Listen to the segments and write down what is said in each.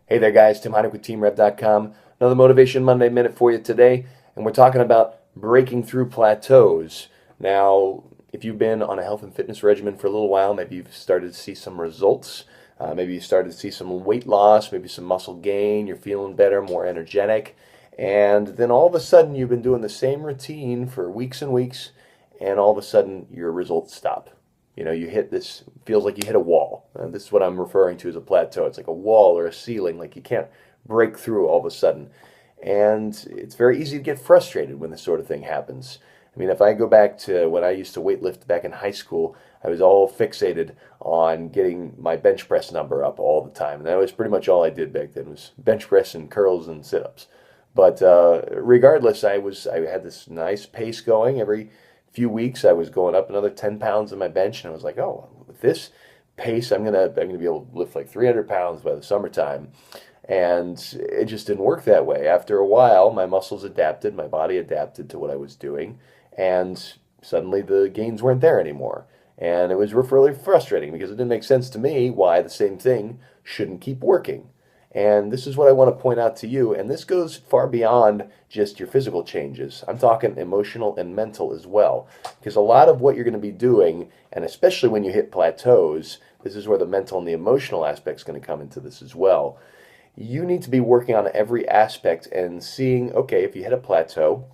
Hey there, guys. Tim Heineck with TeamRev.com. Another Motivation Monday Minute for you today, and we're talking about breaking through plateaus. Now, if you've been on a health and fitness regimen for a little while, maybe you've started to see some results. Maybe you started to see some weight loss, maybe some muscle gain. You're feeling better, more energetic, and then all of a sudden you've been doing the same routine for weeks and weeks, and all of a sudden your results stop. You hit this, feels like you hit a wall. This is what I'm referring to as a plateau. It's like a wall or a ceiling, like you can't break through all of a sudden. And it's very easy to get frustrated when this sort of thing happens. I mean, if I go back to when I used to weightlift back in high school, I was all fixated on getting my bench press number up all the time. And that was pretty much all I did back then was bench press and curls and sit-ups. But regardless, I had this nice pace going. Every few weeks, I was going up another 10 pounds on my bench, and I was like, oh, with this pace, I'm gonna be able to lift like 300 pounds by the summertime. And it just didn't work that way. After a while, my muscles adapted, my body adapted to what I was doing, and suddenly the gains weren't there anymore. And it was really frustrating because it didn't make sense to me why the same thing shouldn't keep working. And this is what I want to point out to you, and this goes far beyond just your physical changes. I'm talking emotional and mental as well. Because a lot of what you're going to be doing, and especially when you hit plateaus, this is where the mental and the emotional aspect is going to come into this as well. You need to be working on every aspect and seeing, okay, if you hit a plateau,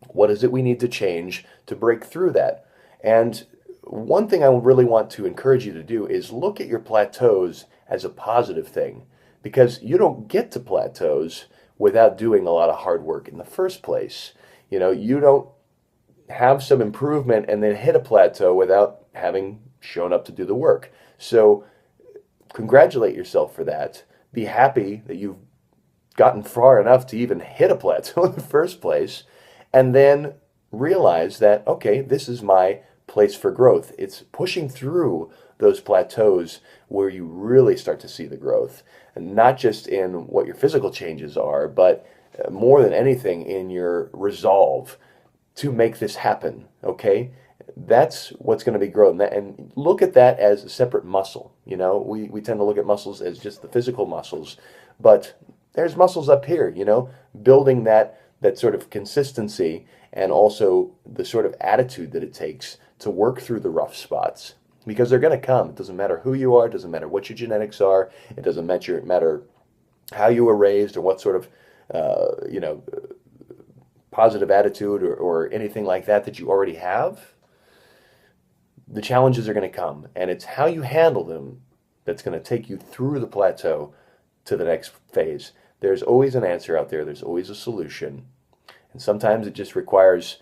what is it we need to change to break through that? And one thing I really want to encourage you to do is look at your plateaus as a positive thing, because you don't get to plateaus without doing a lot of hard work in the first place. You don't have some improvement and then hit a plateau without having shown up to do the work. So congratulate yourself for that. Be happy that you've gotten far enough to even hit a plateau in the first place, and then realize that, okay, this is my place for growth. It's pushing through those plateaus where you really start to see the growth, and not just in what your physical changes are, but more than anything in your resolve to make this happen, okay? That's what's going to be growing. And look at that as a separate muscle. We tend to look at muscles as just the physical muscles, but there's muscles up here, building that sort of consistency and also the sort of attitude that it takes to work through the rough spots. Because they're going to come. It doesn't matter who you are. It doesn't matter what your genetics are. It doesn't matter how you were raised or what sort of, positive attitude or anything like that you already have. The challenges are going to come, and it's how you handle them that's going to take you through the plateau to the next phase. There's always an answer out there. There's always a solution. And sometimes it just requires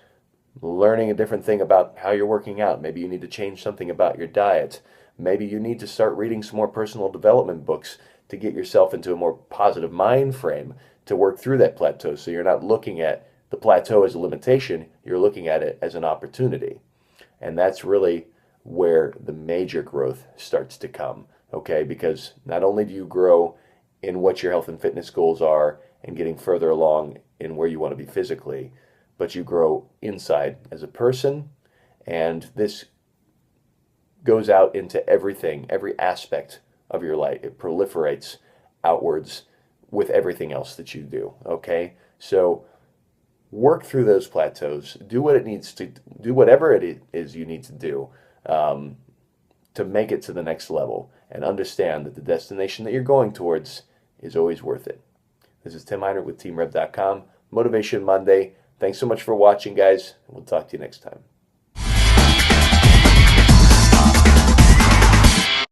learning a different thing about how you're working out. Maybe you need to change something about your diet. Maybe you need to start reading some more personal development books to get yourself into a more positive mind frame to work through that plateau, so you're not looking at the plateau as a limitation, you're looking at it as an opportunity. And that's really where the major growth starts to come, okay? Because not only do you grow in what your health and fitness goals are and getting further along in where you want to be physically, but you grow inside as a person, and this goes out into everything, every aspect of your life. It proliferates outwards with everything else that you do, okay? So work through those plateaus, do whatever it is you need to do to make it to the next level, and understand that the destination that you're going towards is always worth it. This is Tim Heineck with TeamRev.com, Motivation Monday. Thanks so much for watching, guys. We'll talk to you next time.